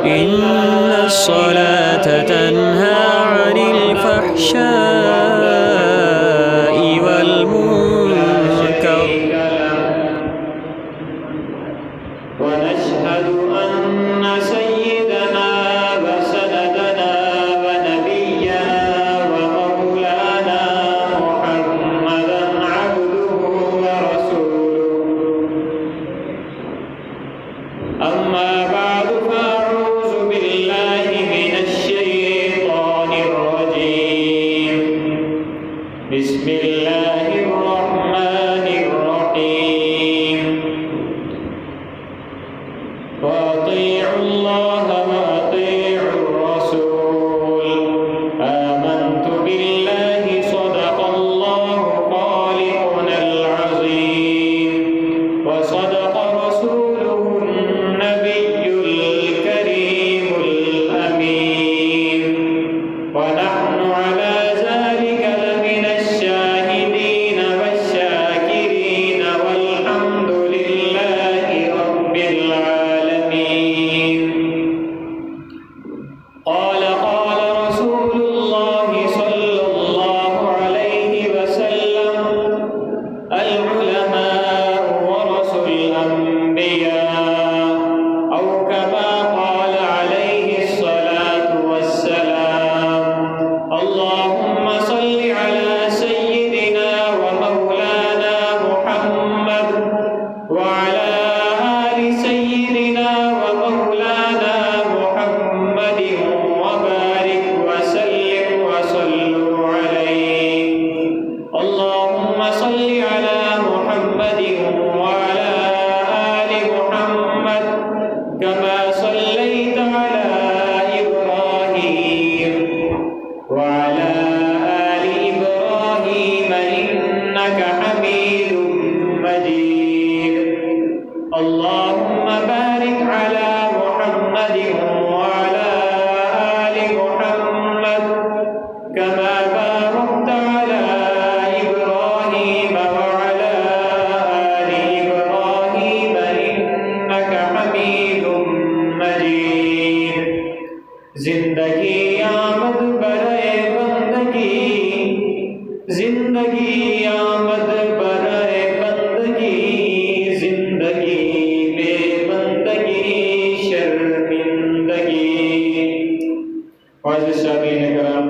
إن الصلاة تنهى عن الفحشاء والمنكر ونشهد أن سيدنا وسندنا ونبينا ومولانا محمدا عبده ورسوله. أما بعد فأعوذ بالله من الشيطان الرجيم. بسم الله الرحمن الرحيم. وأطيعوا الله وأطيعوا الرسول. آمنت بالله صدق الله خالقنا العظيم وصدق رسوله النبي الكريم الأمين ونحن على ذلك لمن الشاهدين والشاكرين والحمد لله رب العالمين. قال رسول الله صلى الله عليه وسلم: العلماء ورثوا الأنبياء، أو كما قال عليه الصلاة والسلام. اللهم صل على سيدنا ومولانا محمد وعلى آل سيدنا ومولانا محمد وبارك وسلم وصلوا عليه. اللهم صل على محمد وعلى آل محمد كما صليت على إبراهيم وعلى آل إبراهيم إنك حميد مجيد. اللهم بارك على محمد وعلى آل محمد كما باركت على إبراهيم وعلى آل إبراهيم إنك حميد مجيد. زندگی آمد برائے بندگی، زندگی آمد برائے بندگی، زندگی بے بندگی شرمندگی. معزز سامعین کرام،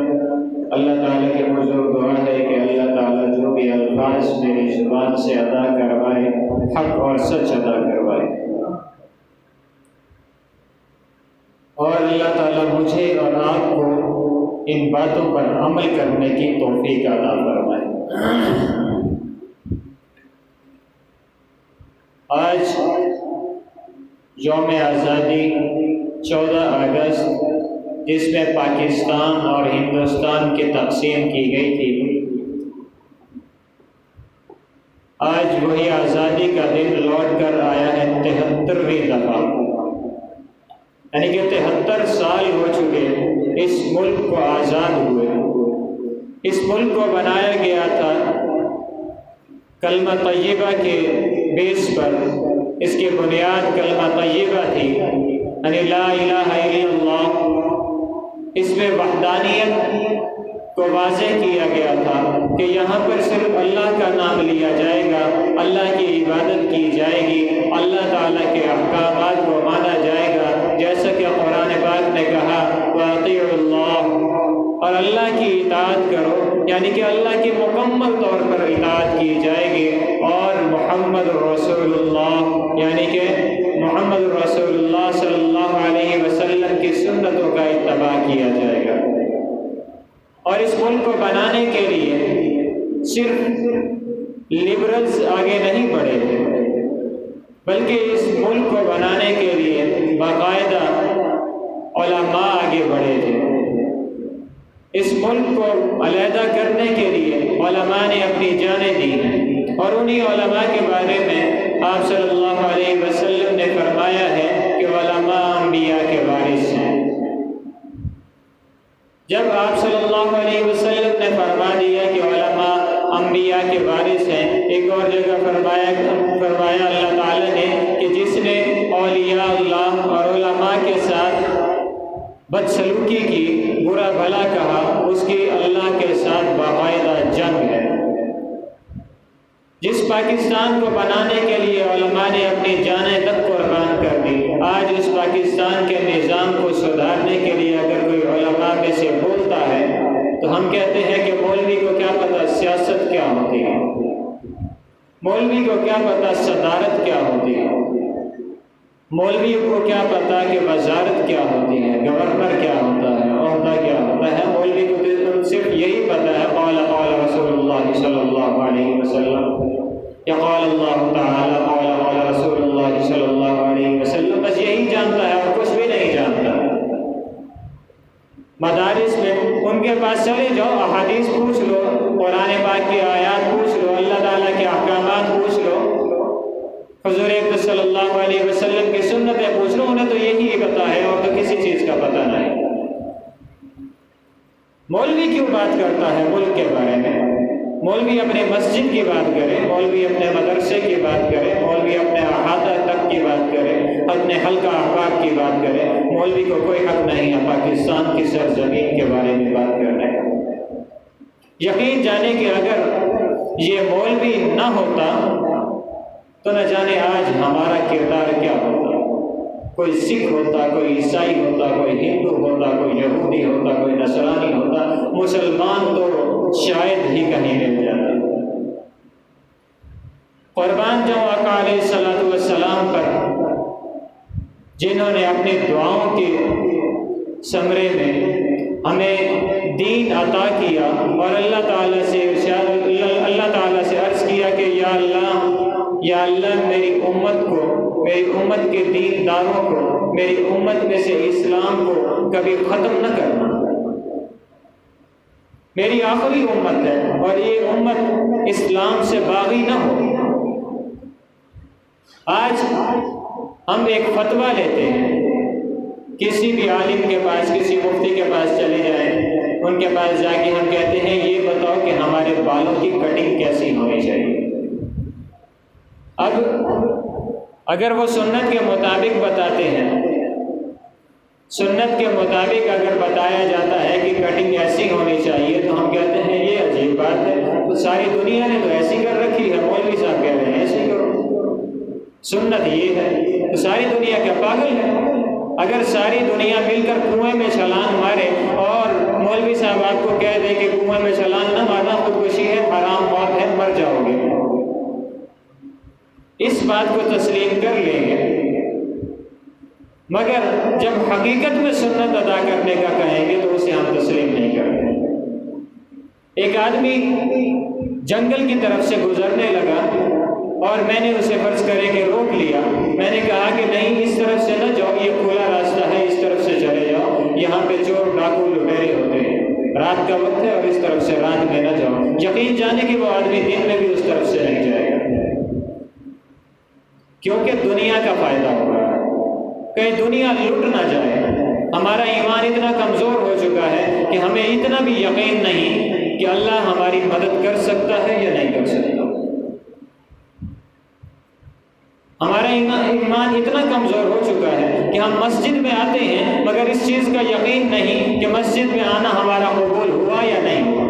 اللہ تعالیٰ کے بزرگ دعا ہے کہ اللہ تعالیٰ جو بھی الفاظ میری زبان سے ادا کروائے حق اور سچ ادا کروائے، اور اللہ تعالیٰ مجھے اور آپ کو ان باتوں پر عمل کرنے کی توفیق عطا فرمائے. آج یوم آزادی 14 اگست، جس میں پاکستان اور ہندوستان کی تقسیم کی گئی تھی، آج وہی آزادی کا دن لوٹ کر آیا ہے 73ویں دفعہ. یعنی کہ 73 سال ہو چکے اس ملک کو آزاد ہوئے. اس ملک کو بنایا گیا تھا کلمہ طیبہ کے بیس پر. اس کی بنیاد کلمہ طیبہ تھی، یعنی لا الہ الا اللہ. اس میں وحدانیت کو واضح کیا گیا تھا کہ یہاں پر صرف اللہ کا نام لیا جائے گا، اللہ کی عبادت کی جائے گی، اللہ تعالیٰ کے احکامات کو مانا جائے گا، جیسا کہ قرآن پاک نے کہا وَأَطِيعُوا اللَّهَ، اور اللہ کی اطاعت کرو، یعنی کہ اللہ کی مکمل طور پر اطاعت کی جائے گی، اور محمد رسول اللہ، یعنی کہ محمد رسول اللہ صلی اللہ علیہ وسلم کی سنتوں کا اتباع کیا جائے گا. اور اس ملک کو بنانے کے لیے صرف لبرلز آگے نہیں بڑھے تھے، بلکہ اس ملک کو بنانے کے لیے باقاعدہ علماء آگے بڑھے تھے. اس ملک کو علیحدہ کرنے کے لیے علماء نے اپنی جانیں دی، اور انہی علماء کے بارے میں آپ صلی اللہ علیہ وسلم نے فرمایا ہے کہ علماء انبیاء کے وارث ہیں. جب آپ صلی اللہ علیہ وسلم نے فرما دیا کہ علماء انبیاء کے وارث ہیں، ایک اور جگہ فرمایا اللہ تعالیٰ نے کہ جس نے اولیاء اللہ اور علماء کے ساتھ بدسلوکی کی، برا بھلا کہا، اس کی اللہ کے ساتھ باقاعدہ جنگ ہے۔ جس پاکستان کو بنانے کے لیے علماء نے اپنی جانیں تک قربان کر دی، آج اس پاکستان کے نظام کو سدھارنے کے لیے اگر کوئی علماء میں سے بولتا ہے تو ہم کہتے ہیں کہ مولوی کو کیا پتہ سیاست کیا ہوتی ہے، مولوی کو کیا پتہ صدارت کیا ہوتی ہے، مولوی کو کیا پتہ کہ وزارت کیا ہوتی ہے، گورنر کیا ہوتا ہے، عہدہ کیا ہوتا ہے۔ مولوی کو صرف یہی پتہ ہے قال رسول اللہ صلی اللہ علیہ وسلم، یا قال اللہ تعالی قال رسول اللہ صلی اللہ علیہ وسلم، بس یہی جانتا ہے اور کچھ بھی نہیں جانتا۔ مدارس میں ان کے پاس چلے جاؤ، احادیث پوچھ لو، قرآن پاک کی آیات پوچھ لو، اللہ تعالیٰ کے احکامات پوچھ لو، حضور اقدس صلی اللہ علیہ وسلم کی سنتیں پوچھ لو، انہیں تو یہی پتہ ہے اور تو کسی چیز کا پتہ نہیں۔ مولوی کیوں بات کرتا ہے ملک کے بارے میں؟ مولوی اپنے مسجد کی بات کرے، مولوی اپنے مدرسے کی بات کرے، مولوی اپنے احاطہ تک کی بات کرے، اپنے حلقہ احباب کی بات کرے، مولوی کو کوئی حق نہیں ہے پاکستان کی سرزمین کے بارے میں بات کرنے کا۔ یقین جانے کہ اگر یہ مولوی نہ ہوتا تو نہ جانے آج ہمارا کردار کیا ہوتا۔ کوئی سکھ ہوتا، کوئی عیسائی ہوتا، کوئی ہندو ہوتا، کوئی یہودی ہوتا، کوئی نصرانی ہوتا، مسلمان تو شاید ہی کہیں مل جاتا۔ قربان جاؤں آقا علیہ الصلوۃ والسلام پر، جنہوں نے اپنی دعاؤں کے ثمرے میں ہمیں دین عطا کیا اور اللہ تعالیٰ سے عرض کیا کہ یا اللہ میری امت کے دین داروں کو، میری امت میں سے اسلام کو کبھی ختم نہ کرنا۔ میری آخری امت ہے اور یہ امت اسلام سے باغی نہ ہو۔ آج ہم ایک فتویٰ لیتے ہیں، کسی بھی عالم کے پاس، کسی مفتی کے پاس چلے جائیں، ان کے پاس جا کے ہم کہتے ہیں یہ بتاؤ کہ ہمارے بالوں کی کٹنگ کیسی ہونی چاہیے۔ اب اگر وہ سنت کے مطابق بتاتے ہیں، سنت کے مطابق اگر بتایا جاتا ہے کہ کٹنگ ایسی ہونی چاہیے تو ہم کہتے ہیں یہ عجیب بات ہے، تو ساری دنیا نے تو ایسی کر رکھی ہے، مولوی صاحب کہہ رہے ہیں ایسی کرو، سنت یہ ہے، تو ساری دنیا کیا پاگل ہے؟ اگر ساری دنیا مل کر کنویں میں چھلانگ مارے اور مولوی صاحب آپ کو کہہ دے کہ کنویں میں چھلانگ نہ مارنا، خودکشی ہے، حرام موت ہے، مر جاؤ گے، اس بات کو تسلیم کر لیں گے، مگر جب حقیقت میں سنت ادا کرنے کا کہیں گے تو اسے ہم تسلیم نہیں کرتے۔ ایک آدمی جنگل کی طرف سے گزرنے لگا اور میں نے اسے فرض کرے کہ روک لیا، میں نے کہا کہ نہیں اس طرف سے نہ جاؤ، یہ کھلا راستہ ہے، اس طرف سے چلے جاؤ، یہاں پہ چور ڈاکو لٹیرے ہوتے ہیں، رات کا وقت ہے اور اس طرف سے رات میں نہ جاؤ۔ یقین جانے کہ وہ آدمی دن میں بھی اس طرف سے نہیں جائے گا، کیونکہ دنیا کا فائدہ ہوگا، کہیں دنیا لٹ نہ جائے۔ ہمارا ایمان اتنا کمزور ہو چکا ہے کہ ہمیں اتنا بھی یقین نہیں کہ اللہ ہماری مدد کر سکتا ہے یا نہیں کر سکتا۔ ہمارا ایمان اتنا کمزور ہو چکا ہے کہ ہم مسجد میں آتے ہیں مگر اس چیز کا یقین نہیں کہ مسجد میں آنا ہمارا قبول ہوا یا نہیں ہوا۔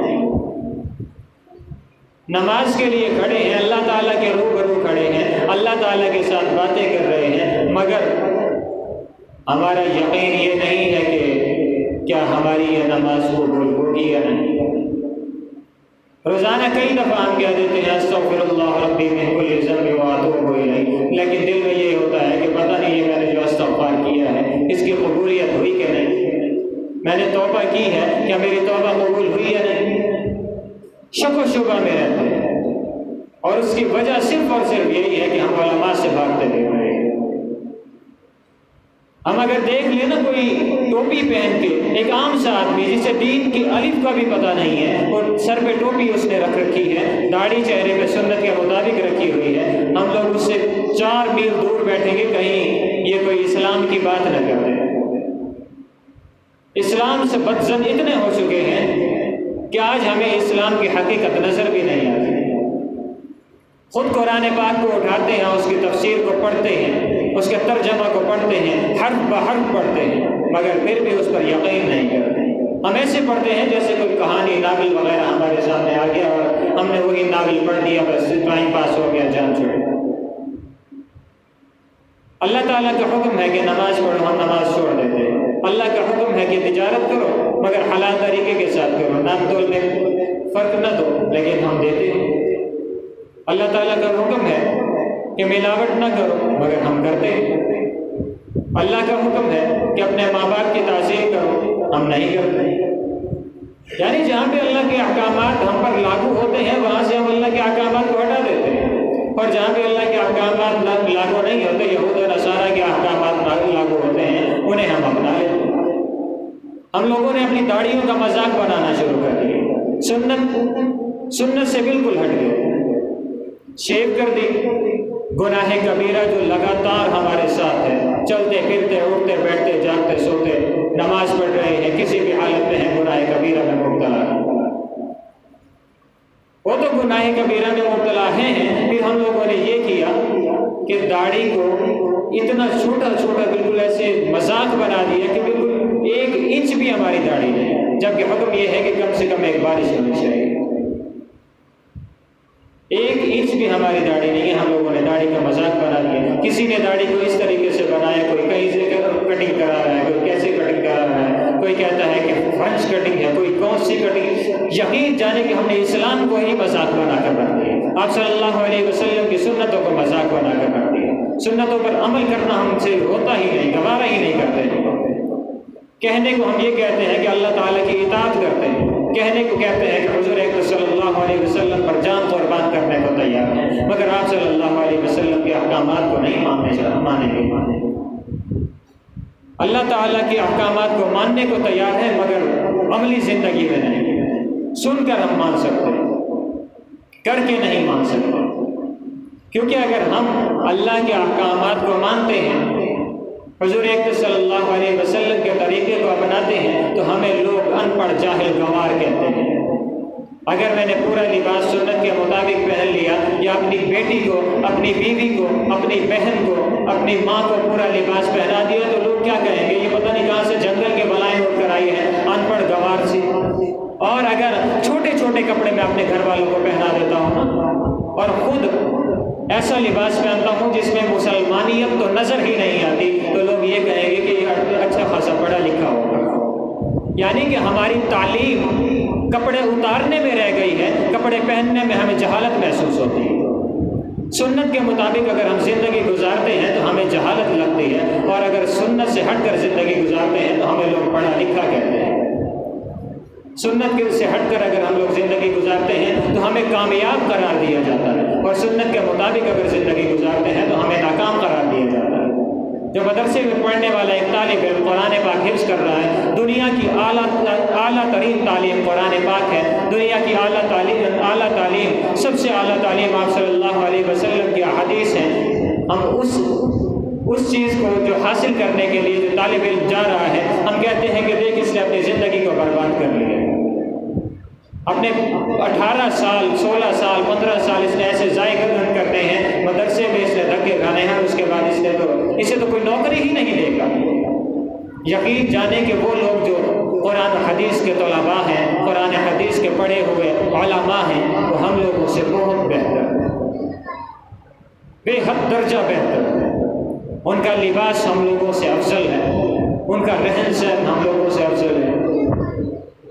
نماز کے لیے کھڑے ہیں، اللہ تعالیٰ کے روبرو کھڑے ہیں، اللہ تعالیٰ کے ساتھ باتیں کر رہے ہیں، مگر ہمارا یقین یہ نہیں ہے کہ کیا ہماری یہ نماز قبول ہوگی یا نہیں۔ روزانہ کئی دفعہ ہم کہہ دیتے ہیں استغفر اللہ ربی من کل ذنب واتوب الیہ، لیکن دل میں یہ ہوتا ہے کہ پتہ نہیں یہ میں نے جو استغفار کیا ہے اس کی قبولیت ہوئی کہ نہیں، میں نے توبہ کی ہے کیا میری توبہ قبول ہوئی یا نہیں، شک و شبہ میں رہتے ہیں، اور اس کی وجہ صرف اور صرف یہی ہے کہ ہم علماء سے بھاگتے دیکھ رہے ہیں۔ ہم اگر دیکھ لیں نا کوئی ٹوپی پہن کے ایک عام سا آدمی جسے دین کی الف کا بھی پتہ نہیں ہے اور سر پہ ٹوپی اس نے رکھ رکھی ہے، داڑھی چہرے پہ سنت کے مطابق رکھی ہوئی ہے، ہم لوگ اس سے 4 میل دور بیٹھیں گے کہیں یہ کوئی اسلام کی بات نہ کر رہے۔ اسلام سے بدظن اتنے ہو چکے ہیں کہ آج ہمیں اسلام کی حقیقت نظر بھی نہیں آتی۔ خود قرآن پاک کو اٹھاتے ہیں، اس کی تفسیر کو پڑھتے ہیں، اس کے ترجمہ کو پڑھتے ہیں، حرف بحرف پڑھتے ہیں، مگر پھر بھی اس پر یقین نہیں کرتے۔ ہم ایسے پڑھتے ہیں جیسے کوئی کہانی ناول وغیرہ ہمارے سامنے آ گیا اور ہم نے وہی ناول پڑھ دیا، بس ٹائم پاس ہو گیا، جان چھوڑ۔ اللہ تعالیٰ کا حکم ہے کہ نماز پڑھو، ہم نماز چھوڑ دیتے ہیں۔ اللہ کا حکم ہے کہ تجارت کرو مگر حلال طریقے کے ساتھ کرو، نام تول میں فرق نہ دو، لیکن ہم دیتے ہیں۔ اللہ تعالیٰ کا حکم ہے کہ ملاوٹ نہ کرو مگر ہم کرتے ہیں۔ اللہ کا حکم ہے کہ اپنے ماں باپ کی تعظیم کرو، ہم نہیں کرتے۔ یعنی جہاں پہ اللہ کے احکامات ہم پر لاگو ہوتے ہیں وہاں سے ہم اللہ کے احکامات کو ہٹا دیتے ہیں، اور جہاں پہ اللہ کے احکامات لاگو نہیں ہوتے، یہود و نصارہ کے احکامات لاگو ہوتے ہیں، انہیں ہم اپنا لیتے ہیں۔ ہم لوگوں نے اپنی داڑھیوں کا مذاق بنانا شروع کر دیا، سنت سے بالکل ہٹ گئے، شیو کر دی۔ گناہ کبیرہ جو لگاتار ہمارے ساتھ ہے، چلتے پھرتے اٹھتے بیٹھتے جاگتے سوتے نماز پڑھ رہے ہیں، کسی بھی حالت میں ہیں گناہ کبیرہ میں مبتلا ہیں۔ وہ تو گناہ کبیرہ میں مبتلا ہیں، پھر ہم لوگوں نے یہ کیا کہ داڑھی کو اتنا چھوٹا چھوٹا بالکل ایسے مذاق بنا دیا کہ بالکل 1 انچ بھی ہماری داڑھی نہیں، جبکہ حکم یہ ہے کہ کم سے کم ایک بارش ہونی چاہیے۔ 1 انچ بھی ہماری داڑھی نہیں ہے، ہم لوگوں نے داڑھی کا مذاق بنا دیا۔ کسی نے داڑھی کو اس طریقے سے بنایا، کوئی کہیں سے کٹنگ کرا رہا ہے، کوئی کیسے کٹنگ کرا رہا ہے، کوئی کہتا ہے کہ فرنچ کٹنگ ہے، کوئی کون سی کٹنگ۔ یقین جانے کہ ہم نے اسلام کو ہی مذاق بنا کر رکھ دیا، آپ صلی اللہ علیہ وسلم کی سنتوں کو مذاق بنا کر رکھ دیا۔ سنتوں پر عمل کرنا ہم سے ہوتا ہی نہیں، گوارا ہی نہیں کرتے۔ کہنے کو ہم یہ کہتے ہیں کہ اللہ تعالیٰ کی اطاعت کرتے ہیں، کہنے کو کہتے ہیں کہ حضور اکرم صلی اللہ علیہ وسلم پر جان قربان کرنے کو تیار ہیں، مگر آپ صلی اللہ علیہ وسلم کے احکامات کو نہیں مانیں گے۔ اللہ تعالیٰ کے احکامات کو ماننے کو تیار ہے مگر عملی زندگی میں نہیں۔ سن کر ہم مان سکتے ہیں، کر کے نہیں مان سکتے، کیونکہ اگر ہم اللہ کے احکامات کو مانتے ہیں، حضور اکرم صلی اللہ علیہ وسلم کے طریقے کو اپناتے ہیں، تو ہمیں لوگ ان پڑھ جاہل گنوار کہتے ہیں۔ اگر میں نے پورا لباس سنت کے مطابق پہن لیا، یا اپنی بیٹی کو، اپنی بیوی کو، اپنی بہن کو، اپنی ماں کو پورا لباس پہنا دیا، تو لوگ کیا کہیں گے؟ یہ پتہ نہیں کہاں سے جنگل کے بلائیں اٹھ کر آئی ہے، ان پڑھ گنوار سی۔ اور اگر چھوٹے چھوٹے کپڑے میں اپنے گھر والوں کو پہنا دیتا ہوں اور خود ایسا لباس پہنتا ہوں جس میں مسلمانیت تو نظر ہی نہیں آتی، تو لوگ یہ کہیں گے کہ یہ اچھا خاصا پڑھا لکھا ہوگا۔ یعنی کہ ہماری تعلیم کپڑے اتارنے میں رہ گئی ہے، کپڑے پہننے میں ہمیں جہالت محسوس ہوتی ہے۔ سنت کے مطابق اگر ہم زندگی گزارتے ہیں تو ہمیں جہالت لگتی ہے، اور اگر سنت سے ہٹ کر زندگی گزارتے ہیں تو ہمیں لوگ پڑھا لکھا کہتے ہیں۔ سنت سے ہٹ کر اگر ہم لوگ زندگی گزارتے ہیں تو ہمیں کامیاب قرار دیا جاتا ہے، اور سنت کے مطابق اگر زندگی گزارتے ہیں تو ہمیں ناکام قرار دیا جاتا ہے۔ جو مدرسے میں پڑھنے والا ایک طالب علم قرآن پاک حفظ کر رہا ہے، دنیا کی اعلیٰ ترین تعلیم قرآن پاک ہے، دنیا کی اعلیٰ تعلیم سب سے اعلیٰ تعلیم آپ صلی اللہ علیہ وسلم کی احادیث ہیں، ہم اس چیز کو جو حاصل کرنے کے لیے جو طالب علم جا رہا ہے، ہم کہتے ہیں کہ دیکھ اس نے اپنی زندگی کو برباد کر لیا، اپنے 18 سال 16 سال 15 سال اس نے ایسے ضائع کرتے ہیں، مدرسے میں اس نے دھکے کھانے ہیں، اس کے بعد اسے تو کوئی نوکری ہی نہیں دے گا۔ یقین جانے کہ وہ لوگ جو قرآن حدیث کے طلباء ہیں، قرآن حدیث کے پڑھے ہوئے علماء ہیں، وہ ہم لوگوں سے بہت بہتر ہے، بے حد درجہ بہتر ہے۔ ان کا لباس ہم لوگوں سے افضل ہے، ان کا رہن سہن ہم لوگوں سے افضل ہے۔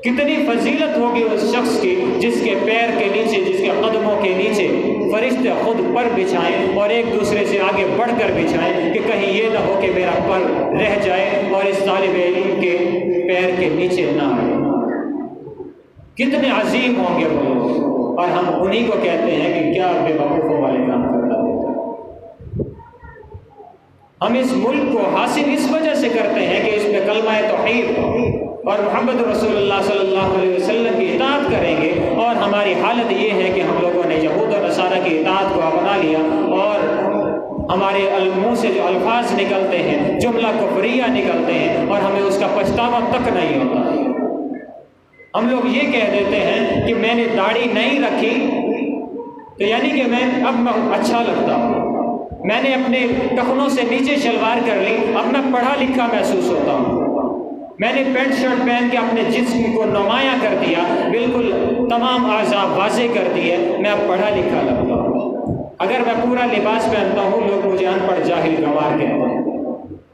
کتنی فضیلت ہوگی اس شخص کی جس کے پیر کے نیچے، جس کے قدموں کے نیچے فرشتے خود پر بچھائیں اور ایک دوسرے سے آگے بڑھ کر بچھائیں کہ کہیں یہ نہ ہو کہ میرا پر رہ جائے اور اس طالب علم کے پیر کے نیچے نہ آئے۔ کتنے عظیم ہوں گے وہ لوگ، اور ہم انہی کو کہتے ہیں کہ کیا بے وقوفوں والے کام کرتا ہے۔ ہم اس ملک کو حاصل اس وجہ سے کرتے ہیں کہ اس میں کلمہ توحید اور محمد رسول اللہ صلی اللہ علیہ وسلم کی اطاعت کریں گے، اور ہماری حالت یہ ہے کہ ہم لوگوں نے یہود اور نصارہ کی اطاعت کو اپنا لیا، اور ہمارے منہ سے جو الفاظ نکلتے ہیں جملہ کفریہ نکلتے ہیں، اور ہمیں اس کا پچھتاوا تک نہیں ہوتا۔ ہم لوگ یہ کہہ دیتے ہیں کہ میں نے داڑھی نہیں رکھی تو یعنی کہ میں اچھا لگتا ہوں، میں نے اپنے ٹخنوں سے نیچے شلوار کر لی، اب میں پڑھا لکھا محسوس ہوتا ہوں۔ میں نے پینٹ شرٹ پہن کے اپنے جسم کو نمایاں کر دیا، بالکل تمام اعضاء واضح کر دیے، میں اب پڑھا لکھا لگتا ہوں۔ اگر میں پورا لباس پہنتا ہوں لوگ مجھے ان پڑھ جاہل گنوار کہتے ہیں۔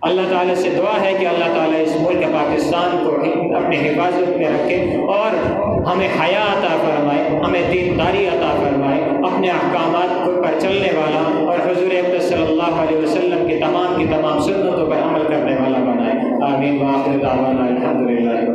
اللہ تعالیٰ سے دعا ہے کہ اللہ تعالیٰ اس ملک پاکستان کو اپنے حفاظت میں رکھے اور ہمیں حیا عطا فرمائے، ہمیں دینداری عطا فرمائے، اپنے احکامات پر چلنے والا اور حضور اقدس صلی اللہ علیہ وسلم کی تمام سنتوں پر عمل کرنے والا بنائے۔ آمین۔ وآخر دعوانا الحمدللہ۔